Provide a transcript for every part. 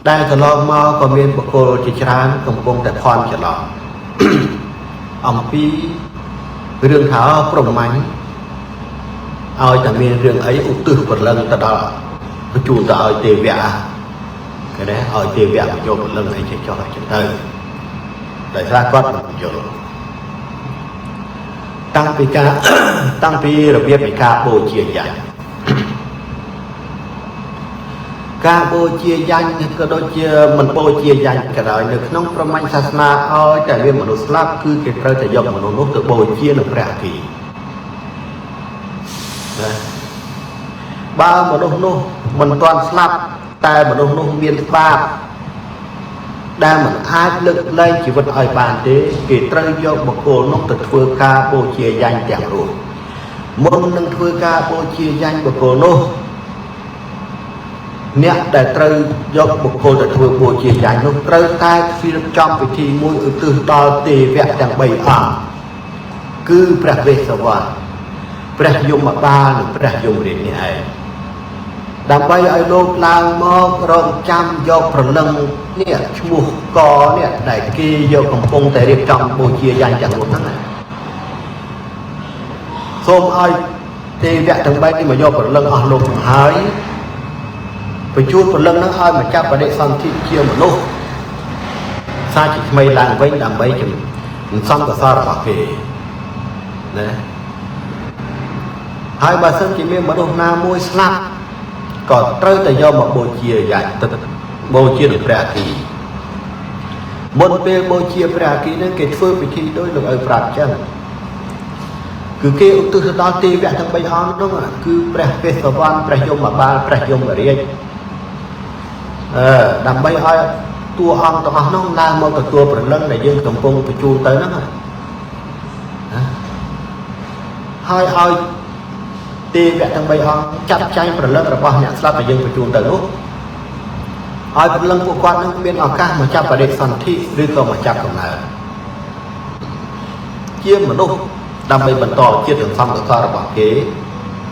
ដែលកន្លងមកក៏មានបុគ្គលជាច្រើនកំពុងតែភ័ន្តច្រឡំអំពីរឿងថាព្រហ្មញ្ញឲ្យតែមានរឿងអីឧទ្ទិសព្រលឹងទៅដល់បញ្ជូនទៅឲ្យទេវៈគេណាឲ្យទេវៈបញ្ចូលព្រលឹងអីចេះចោះចឹងទៅដោយសារគាត់មិនយល់តាំងពីរបៀបនៃការបូជាយញ្ញការបូជាយញ្ញក៏ដូចជាមិនបូជាយញ្ញក៏ដោយនៅក្នុងព្រហ្មញ្ញសាសនាឲ្យតែមានមនុស្សស្លាប់គឺគេត្រូវតែយកមនុស្សនោះទៅបូជានៅព្រះអគារណាបើមនុស្សនោះមិនទាន់ស្លាប់តែមនុស្សនោះមានបាបដែលមិនអាចលើកលែងជីវិតឲ្យបានទេគេត្រូវយកបុគ្គលនោះទៅធ្វើការបូជាយញ្ញទាំងរួមមុននឹងធ្វើការបូជាយញ្ញបុគ្គលនោះអ្នកដែលត្រូវយកបុគ្គលទៅធ្វើបូជាយញ្ញនោះត្រូវតែរៀបចំពិធីមួយឧទ្ទិសដល់ទេវៈទាំង3អង្គគឺព្រះវេស្សវរព្រះយមបាលនិងព្រះយមរាជនេះឯងដើម្បីឲ្យលោកឡើងមករងចាំយកព្រលឹងនេះឈ្មោះកនេះដែលគេយកកំពុងតែរៀបចំបូជាយញ្ញទាំងនោះហ្នឹងសូមឲ្យទេវៈទាំង3នេះមកយកព្រលឹងអស់លោកមកហើយបញ្ជូនព្រលឹងហ្នឹងឲ្យមកចាប់បដិសន្ធិជាមនុស្សសាជាថ្មីឡើងវិញដើម្បីជំនំកសលរបស់គេណាហើយបើសិនជាមានមនុស្សណាមួយស្លាប់ក៏ត្រូវតែយកមកបូជាយញ្ញទឹកបូជាព្រះអគារមុនពេលបូជាព្រះអគារហ្នឹងគេធ្វើពិធីដោយលោកឪប្រាប់ចឹងគឺគេឧទ្ទិសដល់ទេវៈទាំង3អង្គនោះគឺព្រះវេស្សវរព្រះយមបាលព្រះយមរាជដើម្បីឲ្យតួអង្គទាំងអស់នោះឡើងមកទទួលព្រលឹងដែលយើងកំពុងបញ្ជូនទៅហ្នឹងហើយឲ្យទេវៈទាំង3អង្គចាត់ចែងព្រលឹងរបស់អ្នកស្លាប់ដែលយើងបញ្ជូនទៅនោះឲ្យព្រលឹងពួកគាត់នឹងមានឱកាសមកចាប់បដិសន្ធិឬក៏មកចាប់កំណើតជាមនុស្សដើម្បីបន្តជាតិសន្សំកសលរបស់គេ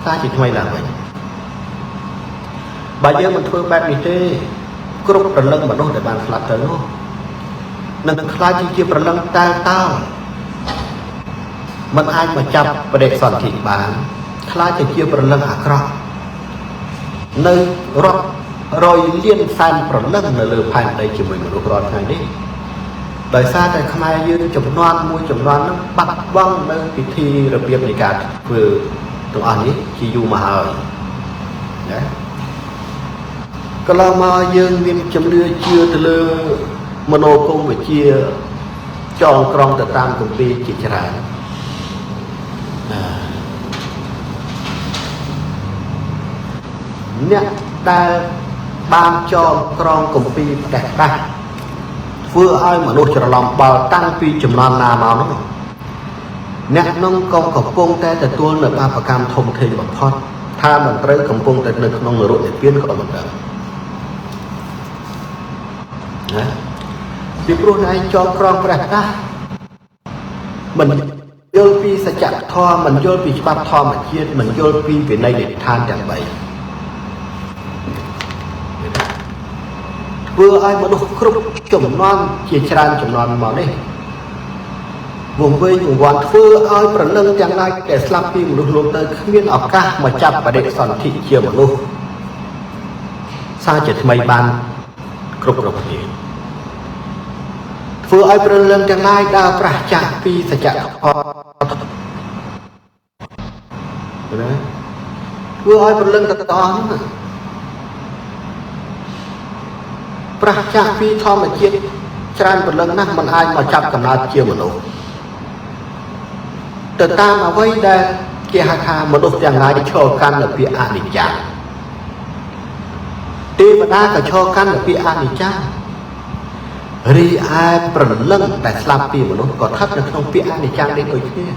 ថាជាថ្មីឡើងវិញបើយើងមិនធ្វើបែបនេះទេគ្រប់ព្រលឹងមនុស្សដែលបានស្លាប់ទៅនោះនឹងខ្លាចជាព្រលឹងតែតោមិនអាចមកចាប់បដិសន្ធិបានខ្លាចជាព្រលឹងអាក្រក់នៅរាប់រយលានសែនព្រលឹងនៅលើផែនដីជាមួយមនុស្សរាល់ថ្ងៃនេះដោយសារតែខ្មែរយើងចំនួនមួយចំនួនហ្នឹងបាត់បង់នៅពិធីរបៀបនៃការធ្វើទាំងអស់នេះជាយូរមកហើយណាកន្លងមកយើងមានជំនឿជឿទៅលើមនោគមវិជ្ជាចងក្រងទៅតាមគម្ពីរជាច្រើនអ្នកដែលបានចងក្រងគម្ពីរផ្ដេសផ្ដាស់ធ្វើឲ្យមនុស្សច្រឡំបាល់តាំងពីចំនួនណាមកនោះអ្នកនោះក៏កំពុងតែទទួលនៅបាបកម្មធំធេងបំផុតថាមិនត្រូវកំពុងតែនៅក្នុងនរកនិព្វានក៏មិនដឹងណាពីព្រោះឯងចងក្រងព្រះតាមិនយល់ពីសច្ចធម៌មិនយល់ពីច្បាប់ធម្មជាតិមិនយល់ពីវិន័យនិដ្ឋានទាំង3ធ្វើឲ្យមនុស្សគ្រប់ចំនួនជាច្រើនចំនួនមកនេះវង្វេងវង្វាន់ធ្វើឲ្យប្រលឹងទាំងឡាយដែលស្លាប់ពីមនុស្សលោកទៅគ្មានឱកាសមកចាប់បដិសន្ធិជាមនុស្សសារជាថ្មីបានគ្រប់គ្នាធ្វើឲ្យប្រលឹងទាំងឡាយដើរប្រះចាកពីសច្ចធម៌ណាធ្វើឲ្យប្រលឹងទាំងអស់ហ្នឹងប្រះចាកពីធម្មជាតិច្រើនប្រលឹងណាស់មិនអាចមកចាប់កំណើតជាមនុស្សទៅតាមអ្វីដែលគេហៅថាមនុស្សទាំងឡាយឈរកាន់នៅពាក្យអនិច្ចំទេវតាក៏ឈរកាន់នៅពាក្យអនិច្ចំរីឯប្រលឹងដែលស្លាប់ពីមនុស្សក៏ស្ថិតនៅក្នុងពាក្យអនិច្ចំនេះដូចគ្នា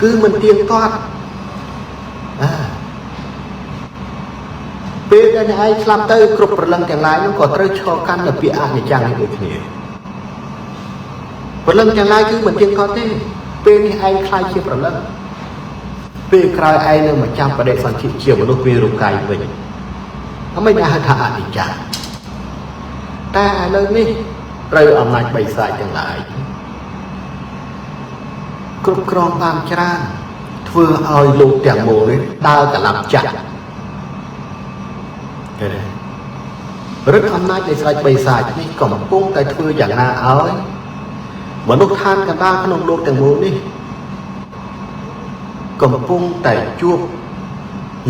គឺមិនទៀងទាត់ពេលដែលឯងស្លាប់ទៅគ្រប់ព្រលឹងទាំងឡាយនោះក៏ត្រូវឈរកាន់នៅពាក្យអនិច្ចំនេះដូចគ្នាព្រលឹងទាំងឡាយគឺមិនទៀងទាត់ទេពេលនេះឯងខ្លាចជាព្រលឹងពេលក្រោយឯងនឹងមកចាប់បដិសន្ធិជាមនុស្សមានរូបកាយវិញហើយមិនហៅថាអនិច្ចំ តែឥឡូវនេះត្រូវអំណាចបិសាចទាំងឡាយគ្រប់គ្រងតាមច្រើនធ្វើឲ្យលោកទាំងមូលនេះដើរកន្លងចាស់ឃើញទេរឹតអំណាចនៃស្រេចបិសាចនេះកំពុងតែធ្វើយ៉ាងណាឲ្យមនុស្សឋានកណ្ដាលក្នុងលោកទាំងមូលនេះកំពុងតែជួប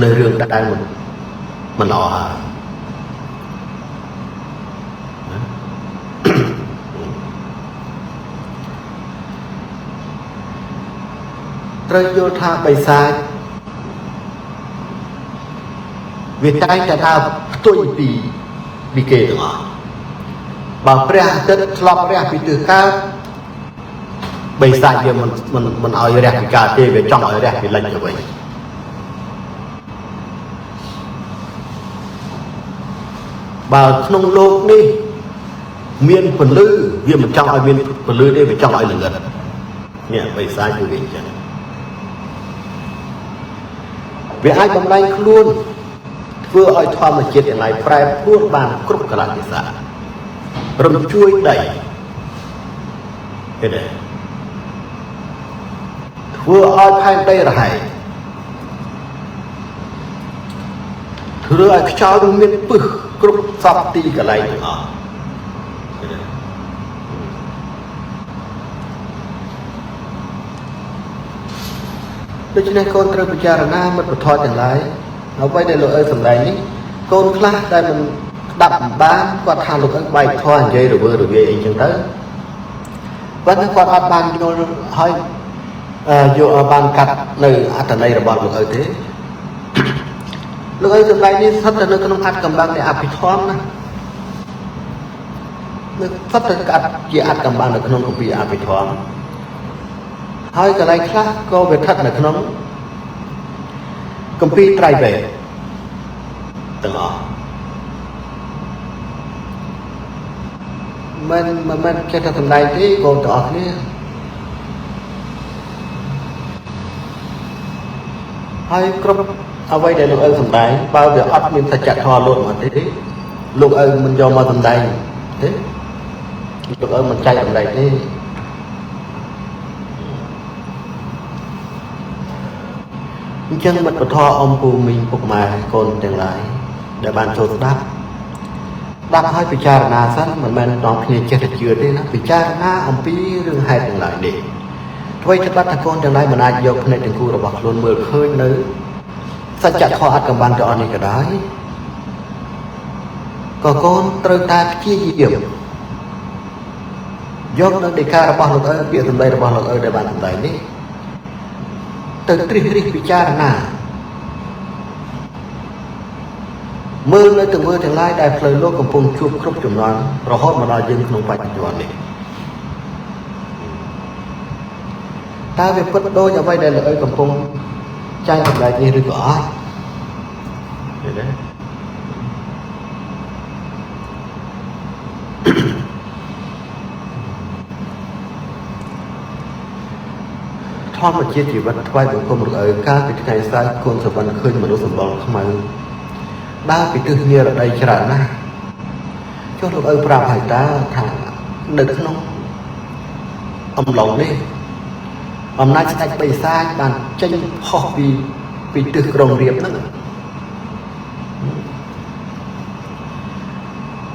នៅរឿងដែលមិនល្អហើយត្រូវយល់ថាបិសាចវាតែងតែដើរផ្ទុយពីគេទាំងអស់បើព្រះអាទិត្យធ្លាប់រះពីទិសកើតបិសាចវាមិនឲ្យរះពីកើតទេវាចង់ឲ្យរះពីលិចទៅវិញបើក្នុងលោកនេះមានពន្លឺវាមិនចង់ឲ្យមានពន្លឺទេវាចង់ឲ្យល្ងិតនេះបិសាចគឺវាអញ្ចឹងវាអាចបំលែងខ្លួនធ្វើឲ្យធម្មជាតិទាំងឡាយប្រែប្រួលបានគ្រប់កលៈទេសៈរំជួយដីឃើញទេធ្វើឲ្យផែនដីរហែកធ្វើឲ្យខ្យល់នឹងមានពឹសគ្រប់សពទីកន្លែងទាំងអស់ដូច្នេះកូនត្រូវពិចារណាមិត្តពធទាំងឡាយអ្វីដែលលោកឪសម្ដែងនេះកូនខ្លះដែលមិនស្ដាប់មិនបានគាត់ថាលោកឪបែកធေါ်និយាយរវើរវាយអីចឹងទៅប៉ុន្តែគាត់អត់បានយល់ហើយយកបានកាត់នៅអត្ថន័យរបស់លោកឪទេលោកឪសម្ដែងនេះស្ថិតនៅក្នុងអត្ថកម្បាំងនៃអភិធម្មណានៅស្ថិតតែកាត់ជាអត្ថកម្បាំងនៅក្នុងគម្ពីរអភិធម្មហើយកន្លែងខ្លះក៏វាស្ថិតនៅក្នុងគម្ពីរត្រៃបេតទាំងអស់មិនចេះតែសម្ដែងទេបងប្អូនទាំងអស់គ្នាហើយគ្រប់អ្វីដែលលោកឪសម្ដែងបើវាអត់មានសច្ចធម៌លោកមកទេលោកឪមិនយកមកសម្ដែងទេលោកឪមិនចែកសម្ដែងទេអញ្ចឹងមិត្តពធអំពូមីងពុកម៉ែកូនទាំងឡាយដែលបានចូលស្ដាប់ឲ្យពិចារណាសិនមិនមែនដល់គ្នាចេះតែជឿទេណាពិចារណាអំពីរឿងហេតុទាំងឡាយនេះអ្វីច្បាស់ថាកូនទាំងឡាយមិនអាចយកភ្នែកទាំងគូរបស់ខ្លួនមើលឃើញនៅសច្ចធម៌អត្តកម្បាំងទាំងអស់នេះក៏ដោយក៏កូនត្រូវតែព្យាយាមយកនៅដីការបស់លោកឪពាក្យសម្ដីរបស់លោកឪដែលបានសម្ដែងនេះទៅត្រិះរិះពិចារណាមើលនៅទាំងមើលទាំងឡាយដែលផ្លូវលោកកំពុងជួបគ្រប់ចំនួនរហូតមកដល់យើងក្នុងបច្ចុប្បន្ននេះតើវាពិតដូចអ្វីដែលលោកឪកំពុងចាញ់សម្ដែងនេះឬក៏អត់ឃើញទេធម្មជាតិជីវិតថ្វាយបង្គំលោកឪកាលពីថ្ងៃសៅរ៍កូនសវណ្ណឃើញមនុស្សសម្បល់ខ្មៅដើរពីទិសនិរដីច្រើនណាស់ចុះលោកឪប្រាប់ឲ្យតាថានៅក្នុងអំឡុងនេះអំណាចស្ដេចបិសាចបានចេញផុសពីទិសក្រុងរាពណ៍ហ្នឹង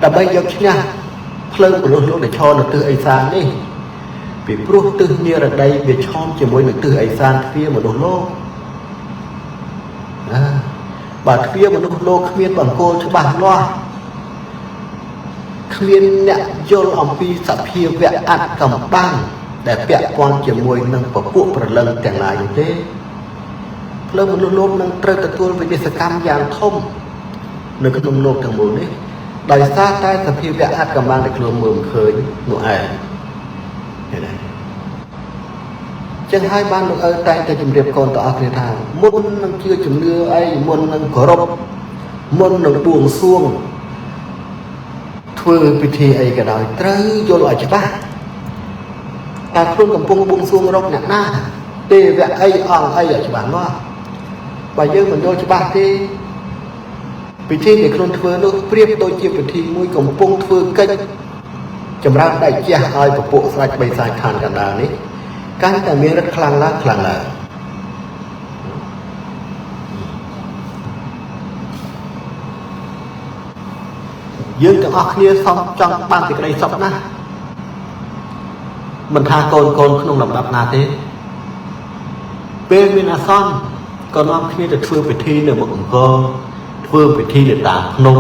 ដើម្បីយកឈ្នះភ្លើងមនុស្សលោកដែលឈរនៅទិសឦសាននេះពីព្រោះទិសនិរដីវាឆោមជាមួយនឹងទិសឦសានទ្វារមនុស្សលោកណាបើទ្វារមនុស្សលោកគ្មានបង្គោលច្បាស់លាស់គ្មានអ្នកយល់អំពីសភាវៈអត្តកម្បាំងដែលពាក់ព័ន្ធជាមួយនឹងពពួកប្រលឹងទាំងឡាយនោះទេភ្លើងមនុស្សលោកនឹងត្រូវទទួលវិនិស្សកម្មយ៉ាងធំនៅក្នុងលោកទាំងមូលនេះដោយសារតែសភាវៈអត្តកម្បាំងដែលខ្លួនមើលមិនឃើញនោះឯងឃើញទេចឹងហើយបានលោកឪតែងតែជម្រាបកូនទាំងអស់គ្នាថាមុននឹងជឿជំនឿអីមុននឹងគោរពមុននឹងបួងសួងធ្វើពិធីអីក៏ដោយត្រូវយល់ឲ្យច្បាស់តែខ្លួនកំពុងបួងសួងរកអ្នកណាទេវៈអីអង្គអីឲ្យច្បាស់លាស់បើយើងមិនយល់ច្បាស់ទេ ពិធីដែលខ្លួនធ្វើនោះប្រៀបដូចជាពិធីមួយកំពុងធ្វើកិច្ចចម្រើនដៃជះឲ្យពពួកស្រេចបីសាយឋានកណ្ដាលនេះកាន់តែមានឫទ្ធិខ្លាំងឡើងយើងទាំងអស់គ្នាសូមចង់បានសេចក្តីសុខណាស់មិនថាកូនក្នុងលំដាប់ណាទេពេលមានអាសន្នក៏នាំគ្នាទៅធ្វើពិធីនៅមុខអង្គរធ្វើពិធីនៅតាមភ្នំ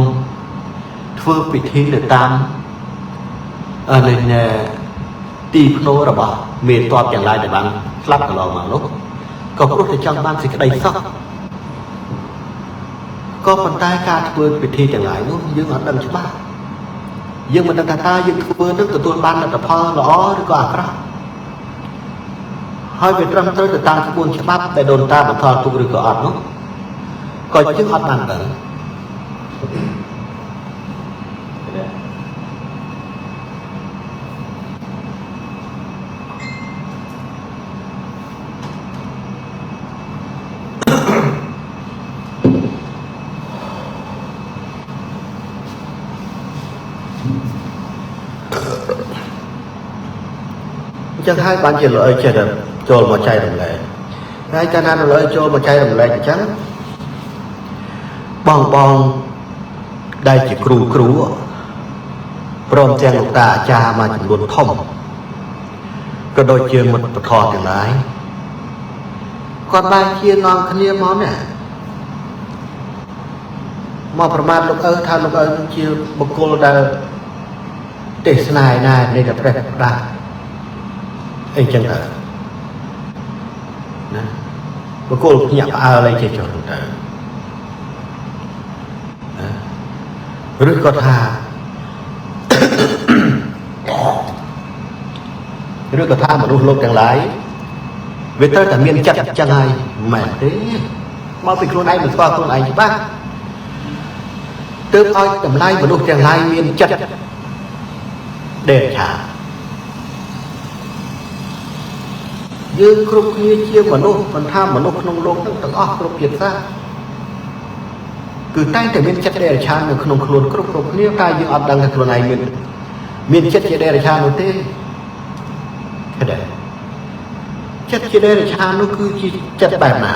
ធ្វើពិធីនៅតាមទីភ្នូររបស់មេតបទាំងឡាយដែលបានស្លាប់កន្លងមកនោះក៏ព្រោះតែចង់បានសេចក្តីសុខក៏ប៉ុន្តែការធ្វើពិធីទាំងឡាយនោះយើងអត់ដឹងច្បាស់យើងមិនដឹងថាតើយើងធ្វើនឹងទទួលបានលទ្ធផលល្អឬក៏អាក្រក់ហើយវាត្រឹមត្រូវទៅតាមក្បួនច្បាប់ដែលដូនតាបន្តទុកឬក៏អត់នោះក៏យើងអត់បានដឹងចឹងហើយបានជាលោកអើចេះតែចូលមកចែករំលែកហើយកាលណាលោកអើចូលមកចែករំលែកអញ្ចឹងបងដែលជាគ្រូព្រមទាំងលោកតាអាចារ្យមួយចំនួនធំក៏ដូចជាមិត្តពធទាំងឡាយគាត់បានជានាំគ្នាមកនេះមកប្រមាថលោកអើថាលោកអើជាបុគ្គលដែលទេសនាឯណានៃតែព្រះផ្ដាអីចឹងទៅណាបុគ្គលភ្ញាក់ផ្អើលអីចេះចុះទៅឬក៏ថាមនុស្សលោកទាំងឡាយវាត្រូវតែមានចិត្តចឹងហើយមិនមែនទេមកពីខ្លួនឯងមិនស្គាល់ខ្លួនឯងច្បាស់ទើបឲ្យតម្លៃមនុស្សទាំងឡាយមានចិត្តដេកឆាយើងគ្រប់គ្នាជាមនុស្សមិនថាមនុស្សក្នុងលោកទាំងអស់គ្រប់ជាតិសាសន៍គឺតែងតែមានចិត្តដេកឆានៅក្នុងខ្លួនគ្រប់គ្នាតែយើងអត់ដឹងថាខ្លួនឯងមានចិត្តជាដេកឆានោះទេឃើញទេចិត្តជាដេកឆានោះគឺជាចិត្តបែបណា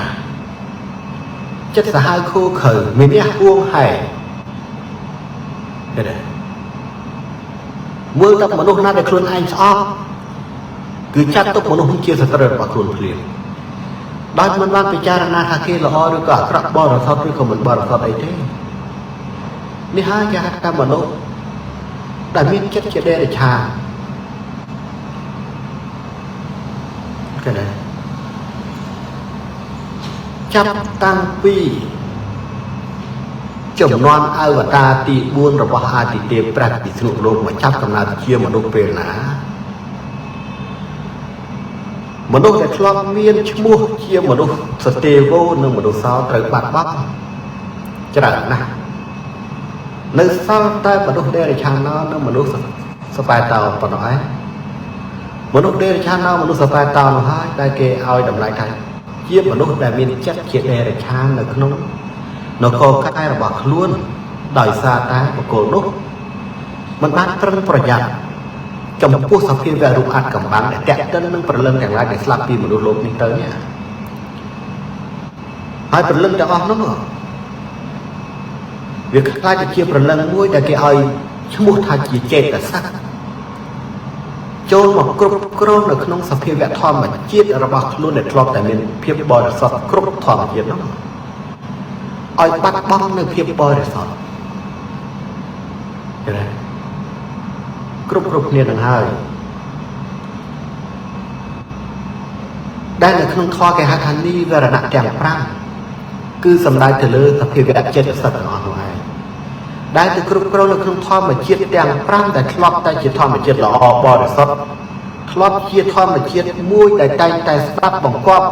ចិត្តសាហាវខូខើមានះហួងហែងឃើញទេមើលតែមនុស្សណាដែលខ្លួនឯងស្អប់គឺចាត់ទុកមនុស្សនេះជាសត្រូវរបស់ខ្លួនភ្លាមដោយមិនបានពិចារណាថាគេល្អឬក៏អាក្រក់បរិសុទ្ធឬក៏មិនបរិសុទ្ធអីទេនេះហើយគេហៅថាមនុស្សដែលមានចិត្តជាដេរឆាឃើញទេចាប់តាំងពីចំនួនអវតារទី4របស់អាទិទេពព្រះពិស្ណុលោកមកចាប់កំណើតជាមនុស្សពេលណាមនុស្សដែលធ្លាប់មានឈ្មោះជាមនុស្សសទេវោនិងមនុស្សសោត្រូវបាត់បង់ច្រើនណាស់នៅសល់តែមនុស្សដេរឆាណោនិងមនុស្សសបែតោប៉ុណ្ណោះឯងមនុស្សដេរឆាណោមនុស្សសបែតោនោះហើយដែលគេឲ្យតម្លៃថាជាមនុស្សដែលមានចិត្តជាដេរឆានៅក្នុងនគរកាយរបស់ខ្លួនដោយសារតែបុគ្គលនោះមិនបានត្រឹមប្រយ័ត្នចំពោះសភាវៈរូបអត្តកម្បាំងដែលតាក់ទិននឹងព្រលឹងទាំងឡាយដែលស្លាប់ពីមនុស្សលោកនេះទៅនេះហើយព្រលឹងទាំងអស់នោះវាខ្លាចទៅជាព្រលឹងមួយដែលគេឲ្យឈ្មោះថាជាចេតសិកចូលមកគ្រប់គ្រងនៅក្នុងសភាវៈធម្មជាតិរបស់ខ្លួនដែលធ្លាប់តែមានភាពបរិសុទ្ធគ្រប់ធម្មជាតិនោះឲ្យបាត់បង់នៅភាពបរិសុទ្ធឃើញទេគ្រប់គ្នានឹងហើយដែលនៅក្នុងធម៌គេហៅថានិវរណៈទាំង5គឺសំដៅទៅលើសភាវៈចិត្តសិទ្ធិទាំងអស់នោះឯងដែលទៅគ្រប់គ្រងនៅក្នុងធម្មជាតិទាំង5ដែលធ្លាប់តែជាធម្មជាតិល្អបរិសុទ្ធធ្លាប់ជាធម្មជាតិមួយដែលតែងតែស្ដាប់បង្គាប់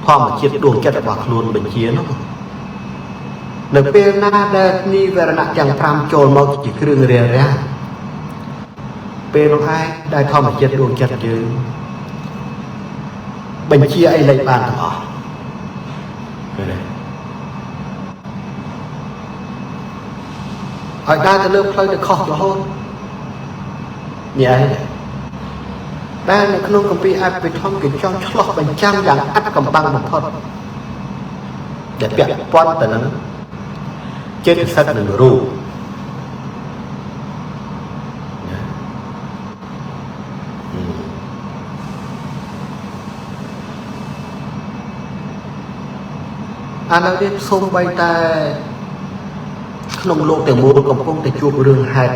ធម្មជាតិដួងចិត្តរបស់ខ្លួនបញ្ជានោះនៅពេលណាដែលនិវរណៈទាំង5ចូលមកជាគ្រឿងរារាំងពេលនោះឯងដែលធម្មជាតិដួងចិត្តយើងបញ្ជាអីលេចបានទាំងអស់ឃើញទេ ហើយដើរទៅលើផ្លូវទៅខុសរហូតញ៉ៃដែលនៅក្នុងគម្ពីរអភិធម្មគេចង់ឆ្លោះបញ្ចាំងយ៉ាងអាត់កំបាំងបំផុតដែលពាក់ព័ន្ធទៅនឹងចេតសិកនិងរូបអានោះនេះសូម្បីតែក្នុងលោកទាំងមូលកំពុងតែជួបរឿងហេតុ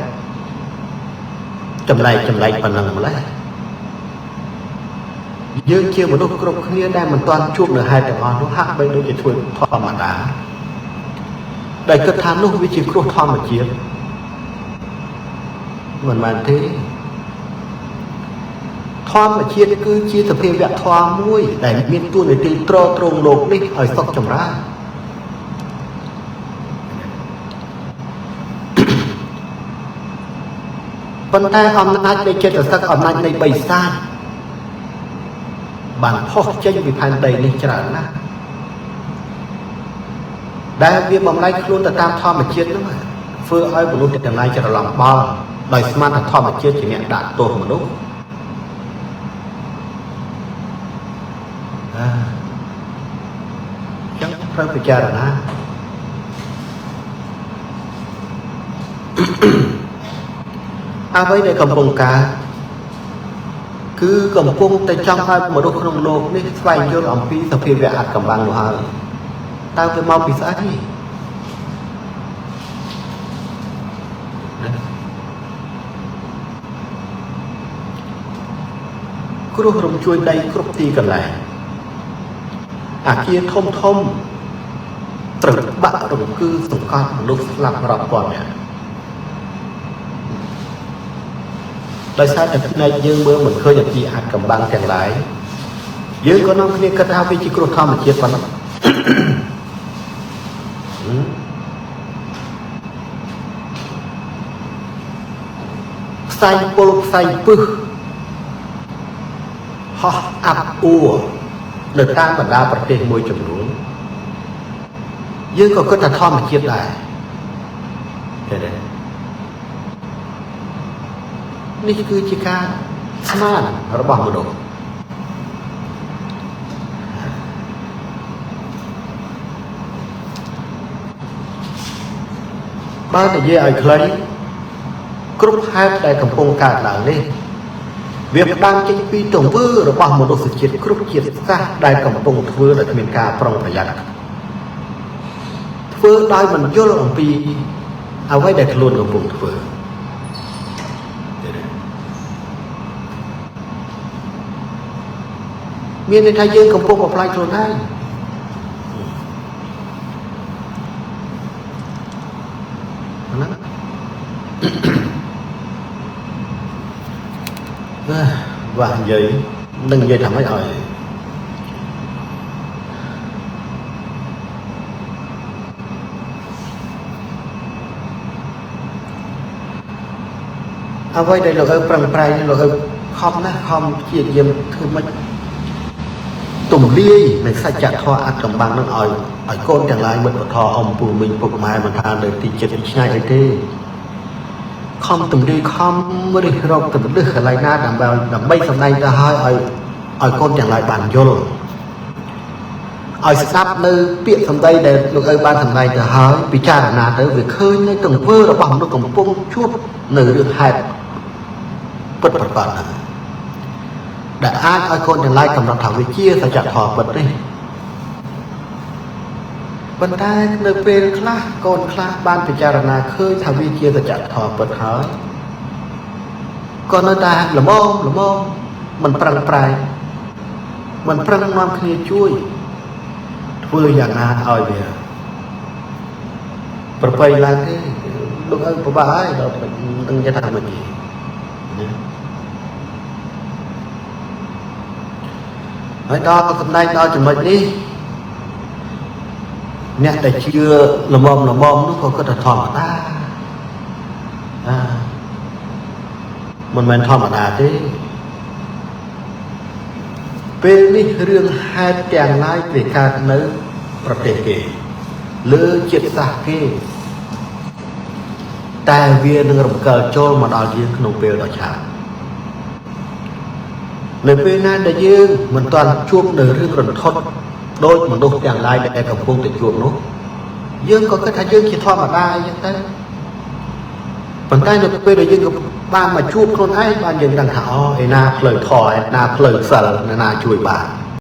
ចម្លែកប៉ុណ្ណឹងម្ល៉េះយើងជាមនុស្សគ្រប់គ្នាដែលមិនទាន់ជួបនៅហេតុទាំងអស់នោះហាក់បីដូចជាធ្វើធម្មតាដែលគិតថានោះវាជាគ្រោះធម្មជាតិមិនមែនទេធម្មជាតិគឺជាសភាវៈធម៌មួយដែលមានតួនាទីទ្រទ្រង់លោកនេះឲ្យសុខចម្រើនប៉ុន្តែអំណាចនៃចិត្តសឹកអំណាចនៃបិសាចបានផុសចេញពីផែនដីនេះច្រើនណាស់ដែលវាបំលែងខ្លួនទៅតាមធម្មជាតិនោះធ្វើឲ្យមនុស្សទាំងឡាយច្រឡំបល់ដោយស្មានថាធម្មជាតិជាអ្នកដាក់ទោសមនុស្សចឹងត្រូវពិចារណាអ្វីដែលកំពុងកើតគឺកំពុងតែចង់ឲ្យមនុស្សក្នុងលោកនេះស្វែងយល់អំពីសភាវៈអាថ៌កំបាំងនោះហើយតើវាមកពីស្អីគ្រោះរំជួយដីគ្រប់ទីកន្លែងអាគារធំត្រូវបាក់រំគឺសង្កត់មនុស្សស្លាប់រាប់ពាន់នាក់ដោយសារតែផ្នែកយើងមើលមិនឃើញអំពីអាថ៌កំបាំងទាំងឡាយយើងក៏នាំគ្នាគិតថាវាជាគ្រោះធម្មជាតិប៉ុណ្ណឹងផ្សែងពុលផ្សែងពឹសហោះអាប់អួរនៅតាមបណ្ដាប្រទេសមួយចំនួនយើងក៏គិតថាធម្មជាតិដែរឃើញទេនេះគឺជាការស្មានរបស់មនុស្សបើនិយាយឲ្យខ្លីគ្រប់ហេតុដែលកំពុងកើតឡើងនេះវាផ្ដើមចេញពីទង្វើរបស់មនុស្សជាតិគ្រប់ជាតិសាសន៍ដែលកំពុងធ្វើដោយគ្មានការប្រុងប្រយ័ត្នធ្វើដោយមិនយល់អំពីអ្វីដែលខ្លួនកំពុងធ្វើមានន័យថាយើងកំពុងបំផ្លាញខ្លួនឯងណាវានិយាយនឹងនិយាយថាម៉េចឲ្យអ្វីដែលលោកឪប្រឹងប្រែងលោកឪខំណាស់ខំព្យាយាមធ្វើម៉េចទំលាយនៃសច្ចធម៌អាថ៌កំបាំងនឹងឲ្យកូនទាំងឡាយមិត្តពធអំពូមិញពុកម៉ែមិនថានៅទីចិត្តឆ្ងាយអីទេខំទំលាយខំរិះរកទន្លឹះកន្លែងណាដើម្បីសម្ដែងទៅឲ្យកូនទាំងឡាយបានយល់ឲ្យស្ដាប់នៅពាក្យសម្ដីដែលលោកឪបានសម្ដែងទៅហើយពិចារណាទៅវាឃើញនៅទង្វើរបស់មនុស្សកំពុងជួបនៅរឿងហេតុពិតប្រាកដណាស់ដែលអាចឲ្យកូនទាំងឡាយកំណត់ថាវាជាសច្ចធម៌ពិតទេប៉ុន្តែនៅពេលខ្លះកូនខ្លះបានពិចារណាឃើញថាវាជាសច្ចធម៌ពិតហើយក៏នៅតែល្មមមិនប្រឹងប្រែងមិនប្រឹងនាំគ្នាជួយធ្វើយ៉ាងណាឲ្យវាប្រពៃឡើងទេលោកឪពិបាកហើយដល់នឹងនិយាយថាមិនទេហើយដល់សម្ដែងដល់ចំណុចនេះអ្នកដែលជឿល្មមនោះក៏គិតថាធម្មតាមិនមែនធម្មតាទេពេលនេះរឿងហេតុទាំងឡាយវាកើតនៅប្រទេសគេលើជាតិសាសន៍គេ តែវានឹងរំកិលចូលមកដល់យើងក្នុងពេលដ៏ឆាប់នៅពេលណាដែលយើងមិនទាន់ជួបនៅរឿងរន្ធត់ដោយមនុស្សទាំងឡាយដែលកំពុងតែជួបនោះយើងក៏គិតថាយើងជាធម្មតាអញ្ចឹងទៅប៉ុន្តែនៅពេលដែលយើងបានមកជួបខ្លួនឯងបានយើងដឹងថាអូឯណាផ្លូវធម៌ឯណាផ្លូវសិលឯណាជួយបាន